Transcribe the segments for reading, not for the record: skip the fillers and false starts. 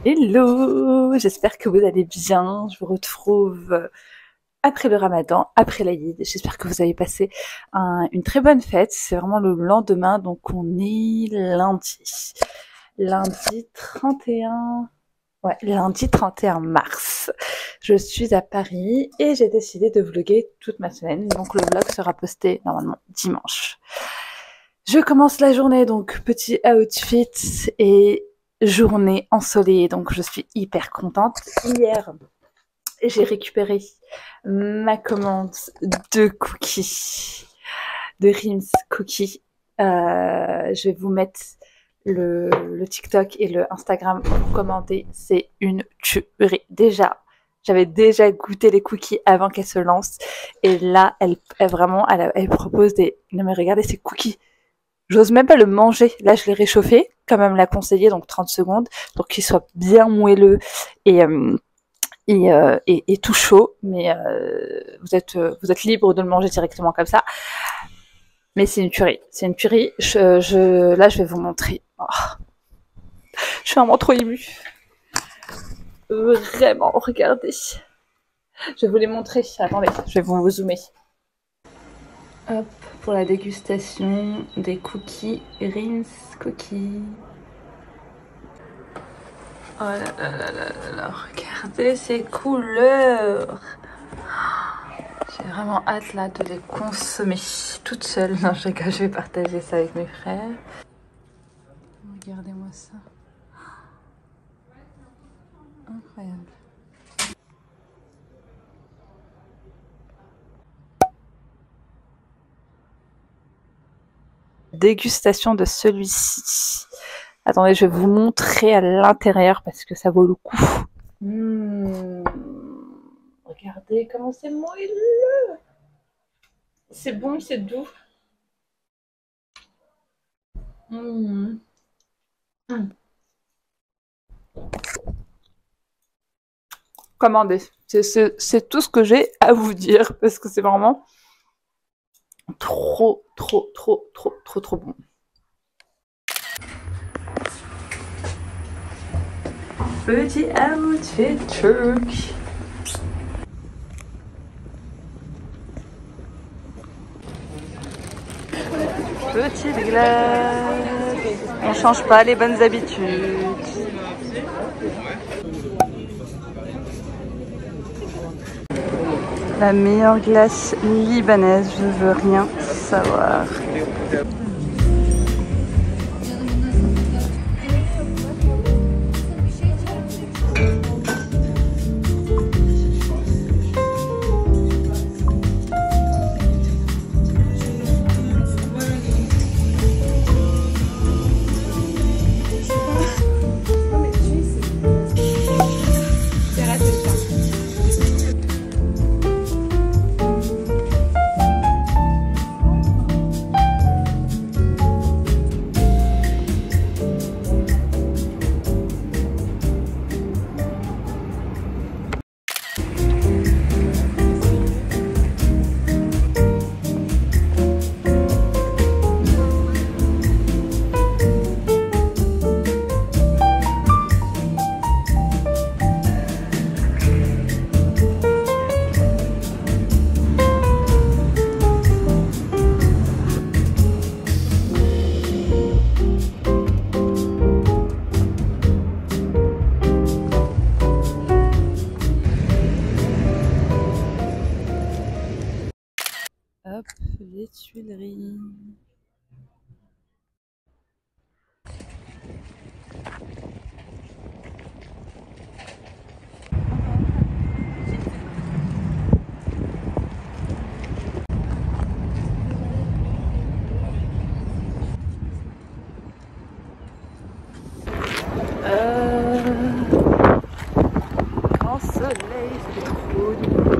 Hello, j'espère que vous allez bien. Je vous retrouve après le Ramadan, après l'Aïd. J'espère que vous avez passé une très bonne fête. C'est vraiment le lendemain, donc on est lundi. Lundi 31... Ouais, lundi 31 mars. Je suis à Paris et j'ai décidé de vlogger toute ma semaine. Donc le vlog sera posté normalement dimanche. Je commence la journée, donc petit outfit et journée ensoleillée, donc je suis hyper contente. Hier, j'ai récupéré ma commande de cookies, de Rims Cookies. Je vais vous mettre le TikTok et le Instagram pour commander. C'est une tuerie. J'avais déjà goûté les cookies avant qu'elle se lance. Et là, elle propose des... Non mais regardez ces cookies. J'ose même pas le manger. Là, je l'ai réchauffé, comme elle me l'a conseillé, donc 30 secondes, pour qu'il soit bien moelleux et tout chaud. Mais vous êtes libre de le manger directement comme ça. Mais c'est une tuerie. C'est une tuerie. Là, je vais vous montrer. Oh. Je suis vraiment trop émue. Vraiment, regardez. Je vais vous les montrer. Attendez, je vais vous zoomer. Hop, pour la dégustation des cookies, Rims Cookies. Oh là là là là là, regardez ces couleurs. J'ai vraiment hâte là de les consommer toute seule. Non, je vais partager ça avec mes frères. Regardez-moi ça. Incroyable. Dégustation de celui-ci. Attendez, je vais vous montrer à l'intérieur parce que ça vaut le coup. Regardez comment c'est moelleux. C'est bon, c'est doux. Commandez. C'est tout ce que j'ai à vous dire parce que c'est vraiment trop bon. Petit outfit turc. Petite glace. On change pas les bonnes habitudes. La meilleure glace libanaise, je veux rien savoir. Hop, les Tuileries. Grand soleil, c'est trop doux.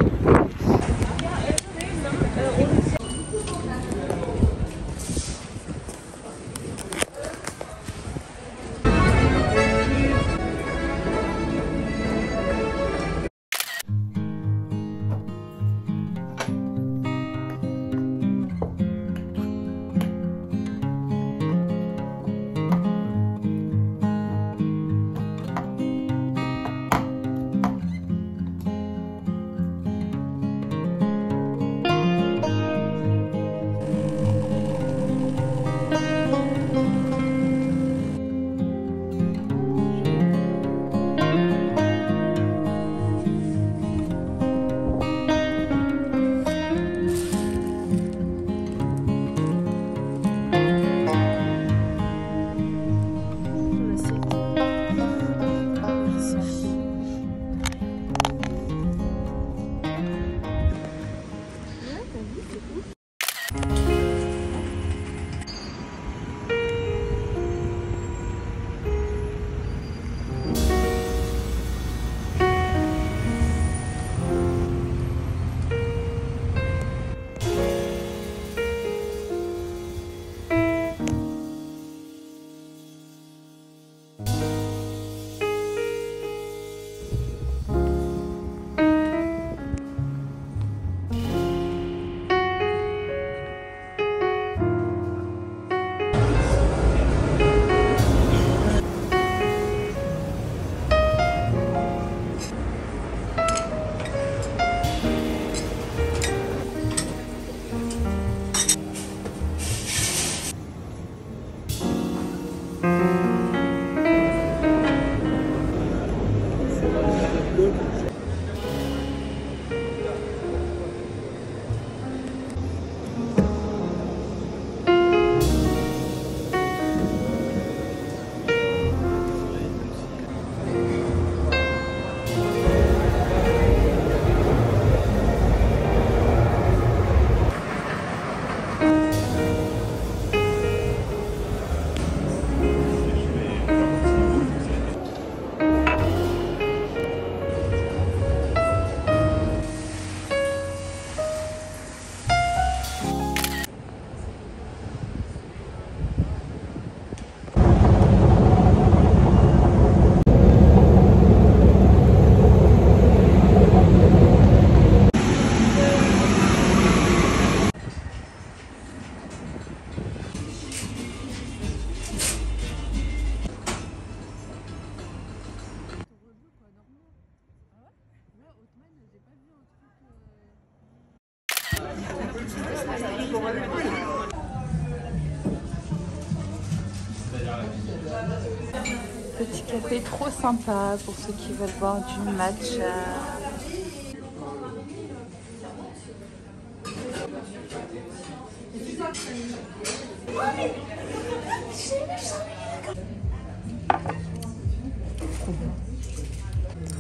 Petit café trop sympa pour ceux qui veulent boire du matcha.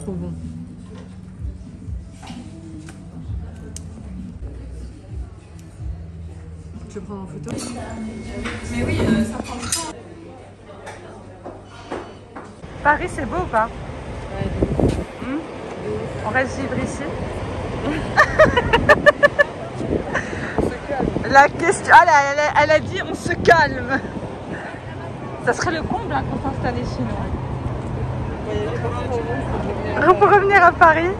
Trop bon. Tu veux prendre en photo? Mais oui, ça prend le temps. Paris, c'est beau ou pas? Ouais. On reste vivre ici. On se calme. La question... Ah, elle a dit on se calme. Ça serait le comble hein, qu'on s'installait chez nous. Pour revenir à Paris.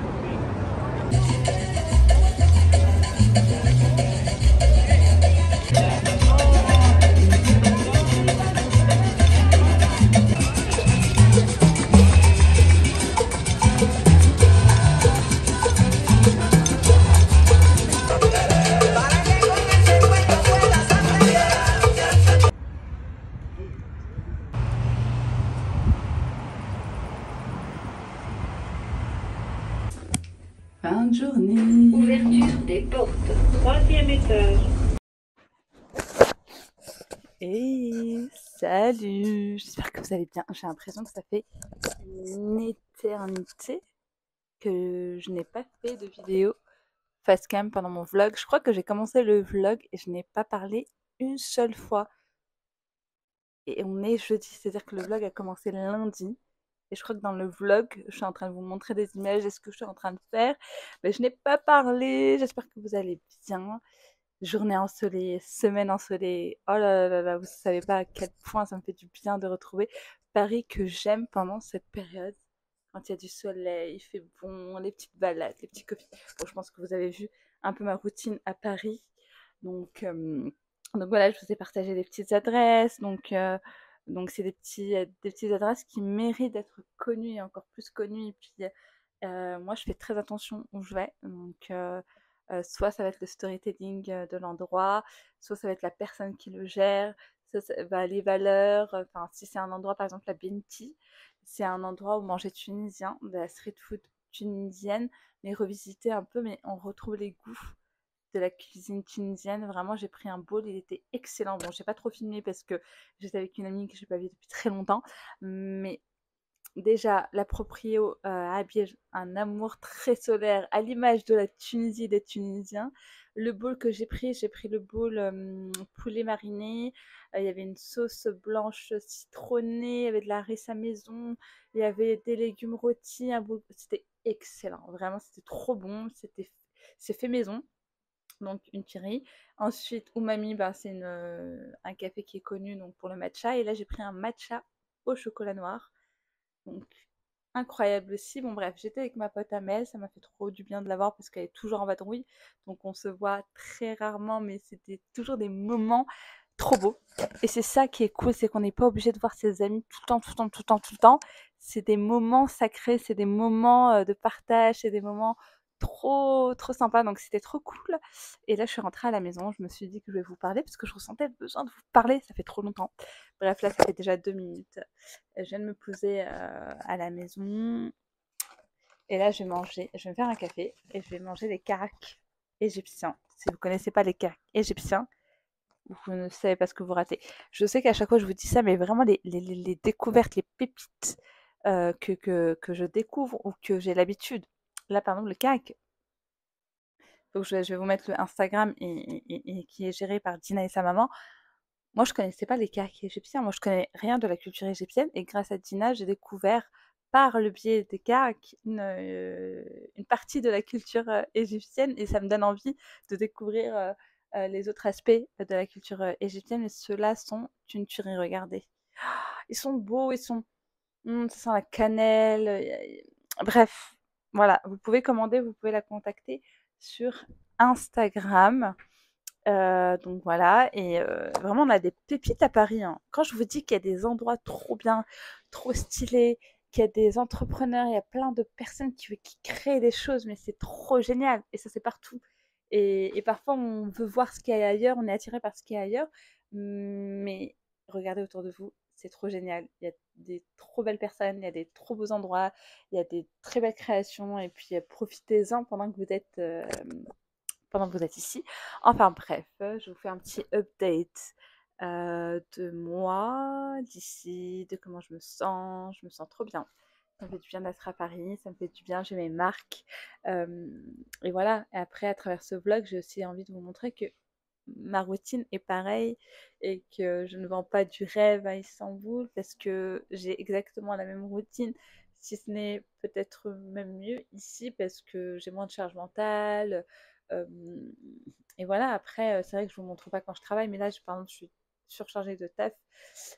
Fin de journée. Ouverture des portes. 3e étage. Et salut. J'espère que vous allez bien. J'ai l'impression que ça fait une éternité que je n'ai pas fait de vidéo facecam pendant mon vlog. Je crois que j'ai commencé le vlog et je n'ai pas parlé une seule fois. Et on est jeudi, c'est-à-dire que le vlog a commencé lundi. Et je crois que dans le vlog, je suis en train de vous montrer des images de ce que je suis en train de faire. Mais je n'ai pas parlé. J'espère que vous allez bien. Journée ensoleillée, semaine ensoleillée. Oh là là là, vous ne savez pas à quel point ça me fait du bien de retrouver Paris que j'aime pendant cette période. Quand il y a du soleil, il fait bon, les petites balades, les petits coffees. Bon, je pense que vous avez vu un peu ma routine à Paris. Donc voilà, je vous ai partagé des petites adresses. Donc c'est des petites adresses qui méritent d'être connues et encore plus connues. Et puis moi, je fais très attention où je vais. Soit ça va être le storytelling de l'endroit, soit ça va être la personne qui le gère, les valeurs. Enfin, si c'est un endroit, par exemple, la Binti, c'est un endroit où manger tunisien, de la street food tunisienne, mais revisiter un peu, mais on retrouve les goûts de la cuisine tunisienne. Vraiment, j'ai pris un bowl, il était excellent. Bon, j'ai pas trop filmé parce que j'étais avec une amie que j'ai pas vue depuis très longtemps, mais déjà, la proprio a habillé un amour très solaire à l'image de la Tunisie et des Tunisiens. Le bowl que j'ai pris le bowl poulet mariné. Il y avait une sauce blanche citronnée, il y avait de la harissa maison, il y avait des légumes rôtis. C'était excellent, vraiment, c'était trop bon. C'est fait maison, donc une tuerie. Ensuite, Umami, c'est un café qui est connu donc, pour le matcha. Et là, j'ai pris un matcha au chocolat noir. Donc, incroyable aussi. Bon, bref, j'étais avec ma pote Amel, ça m'a fait trop du bien de la voir parce qu'elle est toujours en vadrouille. Donc, on se voit très rarement, mais c'était toujours des moments trop beaux. Et c'est ça qui est cool, c'est qu'on n'est pas obligé de voir ses amis tout le temps, tout le temps, tout le temps, tout le temps. C'est des moments sacrés, c'est des moments de partage, c'est des moments trop, trop sympas. Donc, c'était trop cool. Et là, je suis rentrée à la maison, je me suis dit que je vais vous parler parce que je ressentais le besoin de vous parler, ça fait trop longtemps. Bref, là, ça fait déjà 2 minutes. Je viens de me poser à la maison. Et là, je vais me faire un café et je vais manger les caracs égyptiens. Si vous ne connaissez pas les caracs égyptiens, vous ne savez pas ce que vous ratez. Je sais qu'à chaque fois, je vous dis ça, mais vraiment les découvertes, les pépites que je découvre ou que j'ai l'habitude. Là, par exemple, le carac. Donc, je vais vous mettre le Instagram et qui est géré par Dina et sa maman. Moi, je connaissais pas les caracs égyptiens. Moi, je connais rien de la culture égyptienne. Et grâce à Dina, j'ai découvert par le biais des caracs une partie de la culture égyptienne. Et ça me donne envie de découvrir les autres aspects de la culture égyptienne. Et ceux-là sont une tuerie. Regardez. Ils sont beaux, ça sent la cannelle. Bref, voilà. Vous pouvez commander, vous pouvez la contacter sur Instagram. Donc voilà, et vraiment on a des pépites à Paris, hein. Quand je vous dis qu'il y a des endroits trop bien, trop stylés, qu'il y a des entrepreneurs, il y a plein de personnes qui créent des choses, mais c'est trop génial, et ça c'est partout. Et parfois, on veut voir ce qu'il y a ailleurs, on est attiré par ce qu'il y a ailleurs, mais regardez autour de vous, c'est trop génial. Il y a des trop belles personnes, il y a des trop beaux endroits, il y a des très belles créations, et puis profitez-en pendant que vous êtes ici. Enfin bref, je vous fais un petit update de moi, d'ici, de comment je me sens. Je me sens trop bien. Ça me fait du bien d'être à Paris, ça me fait du bien, j'ai mes marques. Et voilà, et après, à travers ce vlog, j'ai aussi envie de vous montrer que ma routine est pareille et que je ne vends pas du rêve à Istanbul parce que j'ai exactement la même routine, si ce n'est peut-être même mieux ici parce que j'ai moins de charge mentale. euh, et voilà, après, c'est vrai que je vous montre pas quand je travaille, mais là, par exemple, je suis surchargée de taf.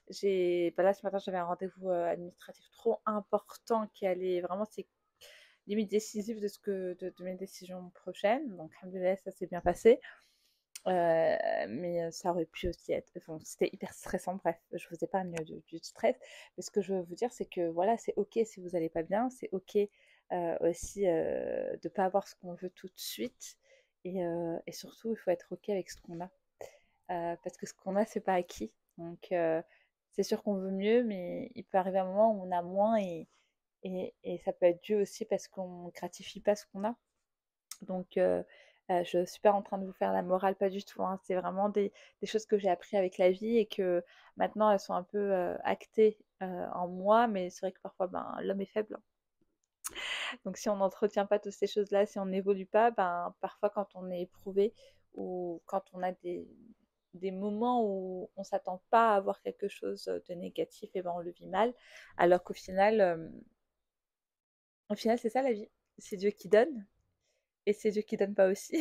Là, ce matin, j'avais un rendez-vous administratif trop important qui allait vraiment, c'est limite décisif de mes décisions prochaines. Donc, alhamdoulilah, ça s'est bien passé. Mais ça aurait pu aussi être. Enfin, c'était hyper stressant. Bref, je vous épargne du stress. Mais ce que je veux vous dire, c'est que voilà, c'est ok si vous n'allez pas bien. C'est ok aussi de ne pas avoir ce qu'on veut tout de suite. Et surtout, il faut être ok avec ce qu'on a. Parce que ce qu'on a, c'est pas acquis. Donc, c'est sûr qu'on veut mieux, mais il peut arriver un moment où on a moins et ça peut être dû aussi parce qu'on ne gratifie pas ce qu'on a. Donc, je ne suis pas en train de vous faire la morale, pas du tout, hein. C'est vraiment des choses que j'ai appris avec la vie et que maintenant elles sont un peu actées en moi, mais c'est vrai que parfois l'homme est faible. Donc si on n'entretient pas toutes ces choses-là, si on n'évolue pas, parfois quand on est éprouvé ou quand on a des moments où on ne s'attend pas à avoir quelque chose de négatif, et on le vit mal, alors qu'au final c'est ça la vie. C'est Dieu qui donne. Et c'est Dieu qui donne pas aussi.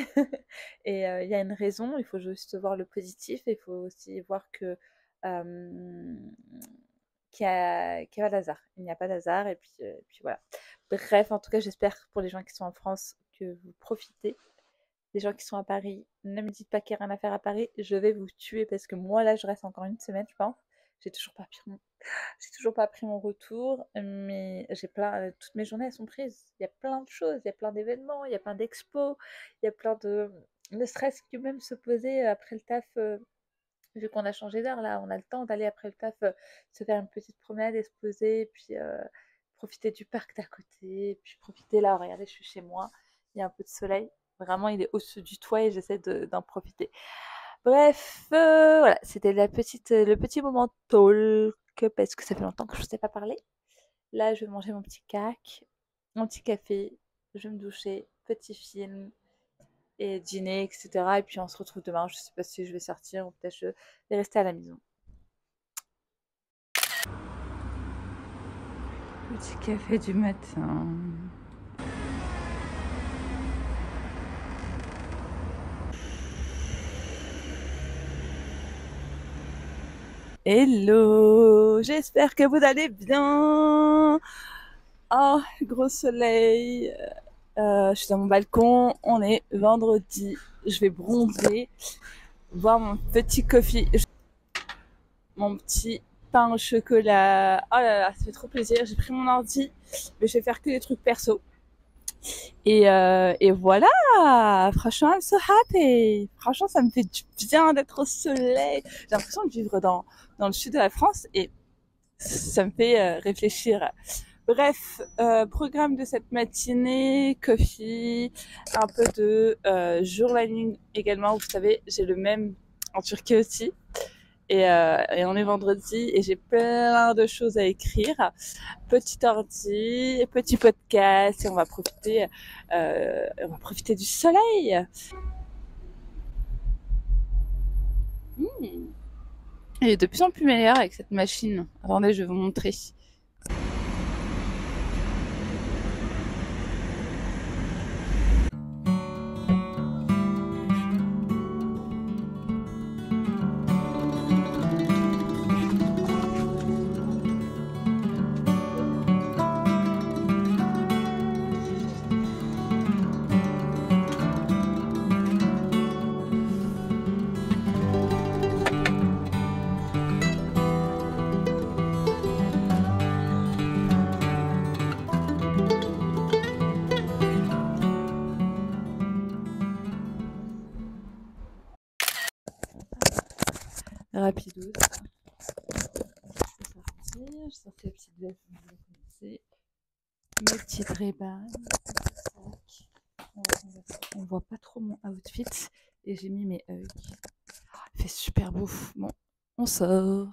Et il y a une raison, il faut juste voir le positif, et il faut aussi voir euh, qu'il y a pas d'hasard. Il n'y a pas d'hasard, et puis voilà. Bref, en tout cas, j'espère pour les gens qui sont en France que vous profitez. Les gens qui sont à Paris, ne me dites pas qu'il n'y a rien à faire à Paris, je vais vous tuer parce que moi là, je reste encore une semaine, je pense. J'ai toujours pas pris mon retour, mais toutes mes journées elles sont prises. Il y a plein de choses, il y a plein d'événements, il y a plein d'expos, il y a plein de ne serait-ce que même se poser après le taf. Vu qu'on a changé d'heure là, on a le temps d'aller après le taf, se faire une petite promenade et se poser, puis profiter du parc d'à côté, puis profiter là, regardez, je suis chez moi, il y a un peu de soleil. Vraiment, il est au-dessus du toit et j'essaie d'en profiter. Bref, voilà, c'était le petit moment talk parce que ça fait longtemps que je ne vous ai pas parlé. Là, je vais manger mon petit cac, mon petit café, je vais me doucher, petit film et dîner, etc. Et puis on se retrouve demain. Je ne sais pas si je vais sortir ou peut-être je vais rester à la maison. Petit café du matin. Hello, j'espère que vous allez bien. Oh, gros soleil. Je suis dans mon balcon, on est vendredi. Je vais bronzer, boire mon petit coffee, mon petit pain au chocolat. Oh là là, ça fait trop plaisir. J'ai pris mon ordi, mais je vais faire que des trucs perso. Et voilà, franchement, I'm so happy. Franchement, ça me fait du bien d'être au soleil. J'ai l'impression de vivre dans le sud de la France et ça me fait réfléchir. Bref, programme de cette matinée, coffee, un peu de journaling également. Vous savez, j'ai le même en Turquie aussi. Et on est vendredi et j'ai plein de choses à écrire. Petit ordi, petit podcast et on va profiter du soleil. Il est de plus en plus meilleur avec cette machine. Attendez, je vais vous montrer. rapidos. J'ai sorti la petite veste, vous connaissez. Mes petites Ray-Ban, on voit pas trop mon outfit et j'ai mis mes Ugg. Il fait super beau. Bon, on sort.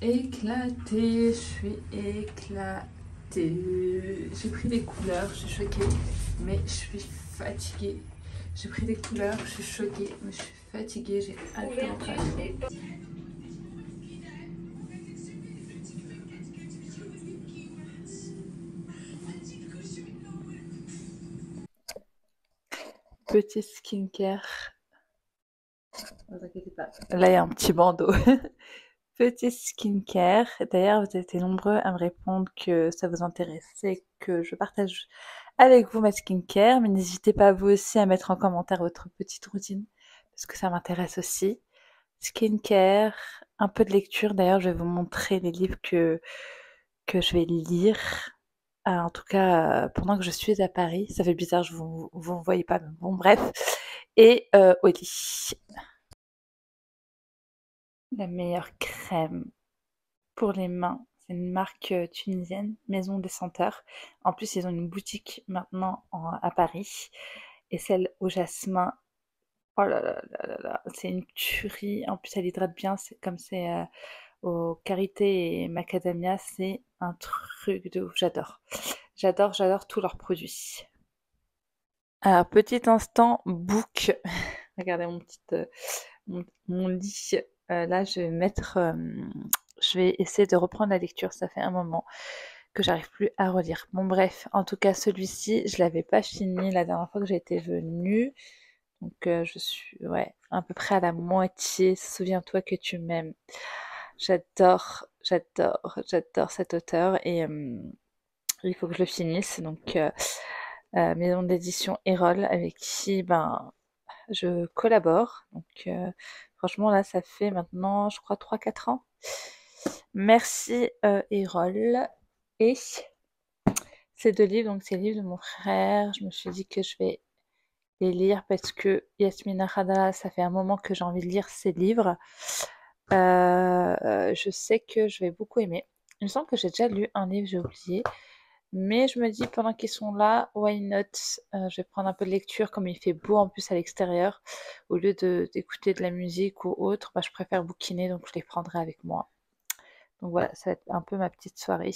Éclatée, je suis éclatée. J'ai pris des couleurs, je suis choquée, mais je suis fatiguée. J'ai pris des couleurs, je suis choquée, mais je suis fatiguée, j'ai hâte de rentrer. Petit skincare. Ne vous inquiétez pas. Là, il y a un petit bandeau. Petit skincare. D'ailleurs, vous avez été nombreux à me répondre que ça vous intéressait, que je partage avec vous ma skincare. Mais n'hésitez pas vous aussi à mettre en commentaire votre petite routine, parce que ça m'intéresse aussi. Skincare, un peu de lecture. D'ailleurs, je vais vous montrer les livres que je vais lire. En tout cas, pendant que je suis à Paris. Ça fait bizarre, je vous voyez pas, mais bon, bref. Et au lit. La meilleure crème pour les mains, c'est une marque tunisienne, Maison des Senteurs. En plus, ils ont une boutique maintenant à Paris. Et celle au jasmin, oh là là là là là, c'est une tuerie. En plus, elle hydrate bien, comme c'est au karité et macadamia, c'est un truc de ouf, j'adore. J'adore tous leurs produits. Alors, petit instant book. Regardez mon lit. Là, je vais essayer de reprendre la lecture. Ça fait un moment que j'arrive plus à relire. Bon, bref, en tout cas, celui-ci, je l'avais pas fini la dernière fois que j'étais venue. Donc, je suis, ouais, à peu près à la moitié. Souviens-toi que tu m'aimes. J'adore cet auteur et il faut que je le finisse. Donc, maison d'édition Erol, avec qui, ben, je collabore. Donc, franchement, là, ça fait maintenant, je crois, 3-4 ans. Merci, Erol. Et ces deux livres, donc ces livres de mon frère, je me suis dit que je vais les lire parce que Yasmina Khadra, ça fait un moment que j'ai envie de lire ses livres. Je sais que je vais beaucoup aimer. Il me semble que j'ai déjà lu un livre, j'ai oublié. Mais je me dis, pendant qu'ils sont là, why not? Je vais prendre un peu de lecture, comme il fait beau en plus à l'extérieur. Au lieu d'écouter de la musique ou autre, bah, je préfère bouquiner, donc je les prendrai avec moi. Donc voilà, ça va être un peu ma petite soirée.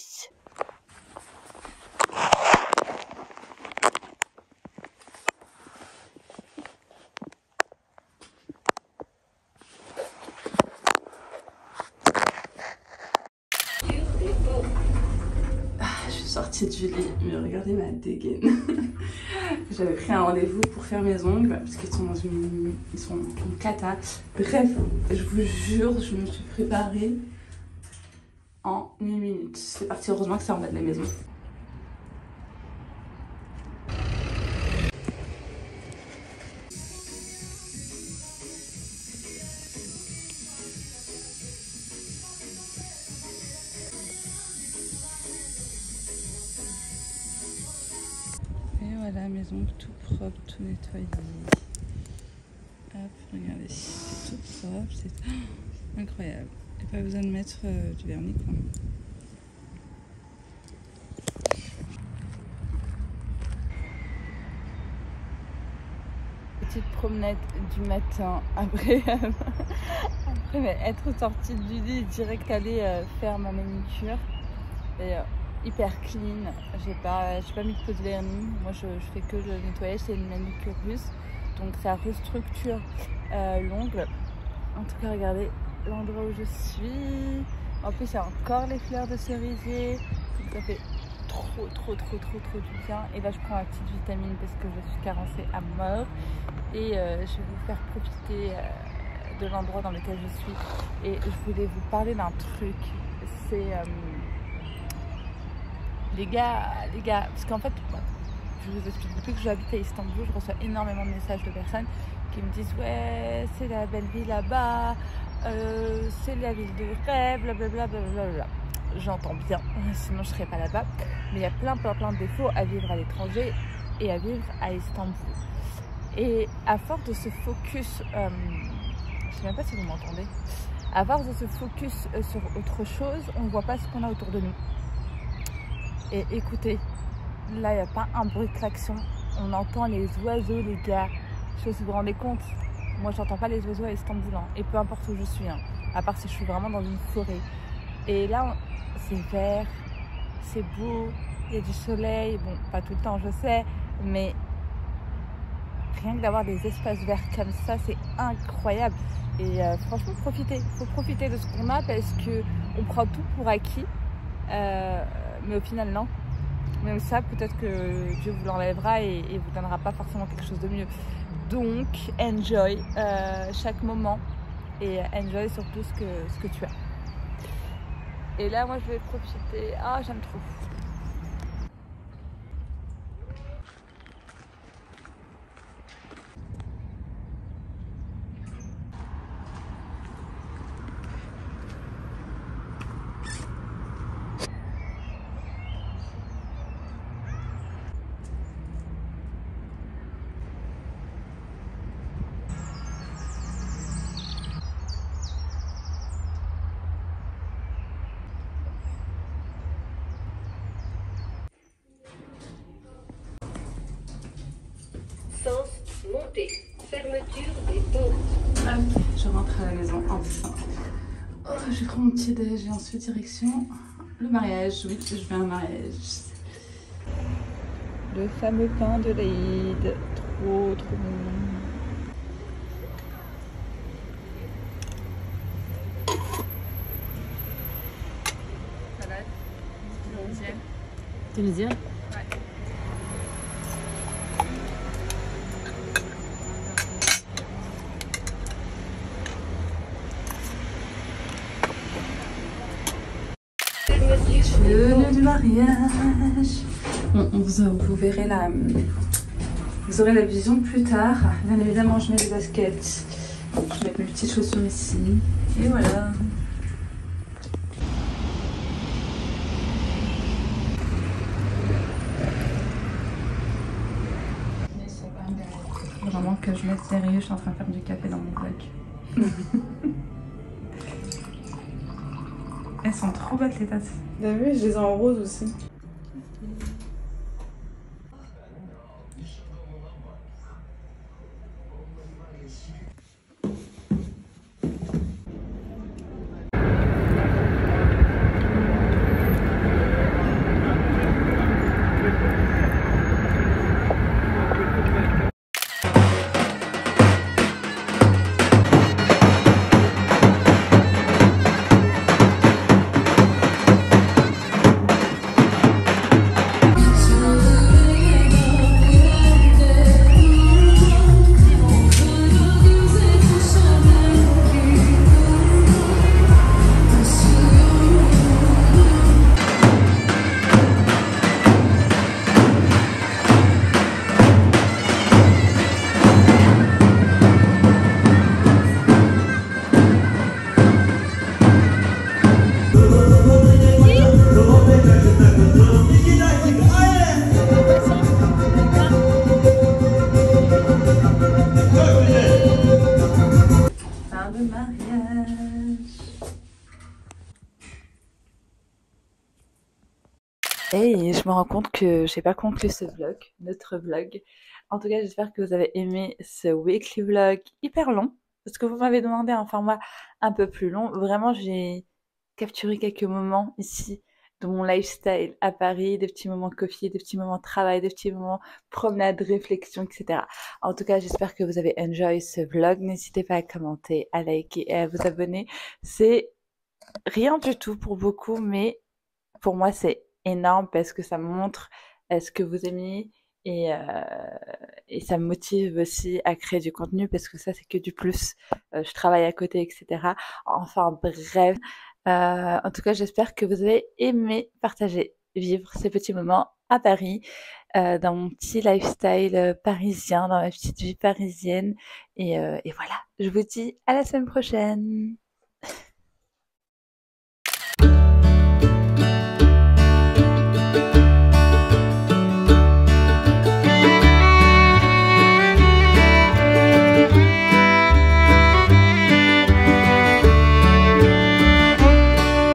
Je suis sortie du lit, mais regardez ma dégaine. J'avais pris un rendez-vous pour faire mes ongles parce qu'ils sont ils sont en cata. Bref, je vous jure, je me suis préparée en 1 minute. C'est parti, heureusement que c'est en bas de la maison. maison, tout propre, tout nettoyé. Hop, regardez, c'est tout propre, c'est incroyable. Et pas besoin de mettre du vernis quoi. Petite promenade du matin après, après être sortie du lit et direct aller faire ma manicure. Et, hyper clean, j'ai pas mis de pot de vernis, moi je fais que le nettoyage, c'est une manicure russe, donc ça restructure l'ongle. En tout cas regardez l'endroit où je suis, en plus il y a encore les fleurs de cerisier, donc ça fait trop du bien. Et là je prends ma petite vitamine parce que je suis carencée à mort et je vais vous faire profiter de l'endroit dans lequel je suis. Et je voulais vous parler d'un truc, c'est les gars, parce qu'en fait, je vous explique, depuis que j'habite à Istanbul, je reçois énormément de messages de personnes qui me disent ouais, c'est la belle vie là-bas, c'est la ville de rêve, blablabla, blablabla. J'entends bien, sinon je serais pas là-bas, mais il y a plein de défauts à vivre à l'étranger et à vivre à Istanbul. Et à force de se focus, je sais même pas si vous m'entendez, à force de se focus sur autre chose, on ne voit pas ce qu'on a autour de nous. Et écoutez, là il n'y a pas un bruit de klaxon, on entend les oiseaux les gars. Je sais pas si vous vous rendez compte, moi j'entends pas les oiseaux à Istanbul, hein, et peu importe où je suis, hein, à part si je suis vraiment dans une forêt. Et là c'est vert, c'est beau, il y a du soleil, bon pas tout le temps je sais, mais rien que d'avoir des espaces verts comme ça c'est incroyable. Et franchement profitez, faut profiter de ce qu'on a parce que on prend tout pour acquis. Mais au final non, même ça peut-être que Dieu vous l'enlèvera et vous donnera pas forcément quelque chose de mieux. Donc enjoy chaque moment et enjoy surtout ce que tu as. Et là moi je vais profiter, ah j'aime trop. Sens montée. Fermeture des portes. Ok, je rentre à la maison enfin. Oh, je prends mon petit déj et ensuite direction le mariage. Oui, je vais à un mariage. Le fameux pain de l'Aïd. Trop bon. Salade. Tunisienne. Tunisienne? Ouais. Le lieu du mariage. Bon, vous verrez vous aurez la vision plus tard. Bien évidemment, je mets les baskets. Je mets mes petites chaussures ici. Et voilà. Vraiment que je mette sérieux, je suis en train de faire du café dans mon vlog. Elles sont trop belles les tasses. T'as vu, je les ai en rose aussi. Et je me rends compte que j'ai pas conclu ce vlog, notre vlog. En tout cas, j'espère que vous avez aimé ce weekly vlog hyper long, parce que vous m'avez demandé un format un peu plus long. Vraiment, j'ai capturé quelques moments ici de mon lifestyle à Paris, des petits moments coffee, des petits moments travail, des petits moments promenade, réflexion, etc. En tout cas, j'espère que vous avez enjoy ce vlog. N'hésitez pas à commenter, à liker et à vous abonner. C'est rien du tout pour beaucoup, mais pour moi, c'est énorme parce que ça me montre ce que vous aimez et, euh, et ça me motive aussi à créer du contenu parce que ça, c'est que du plus. Je travaille à côté, etc. Enfin, bref. En tout cas, j'espère que vous avez aimé partager, vivre ces petits moments à Paris, dans mon petit lifestyle parisien, dans ma petite vie parisienne. Et voilà, je vous dis à la semaine prochaine.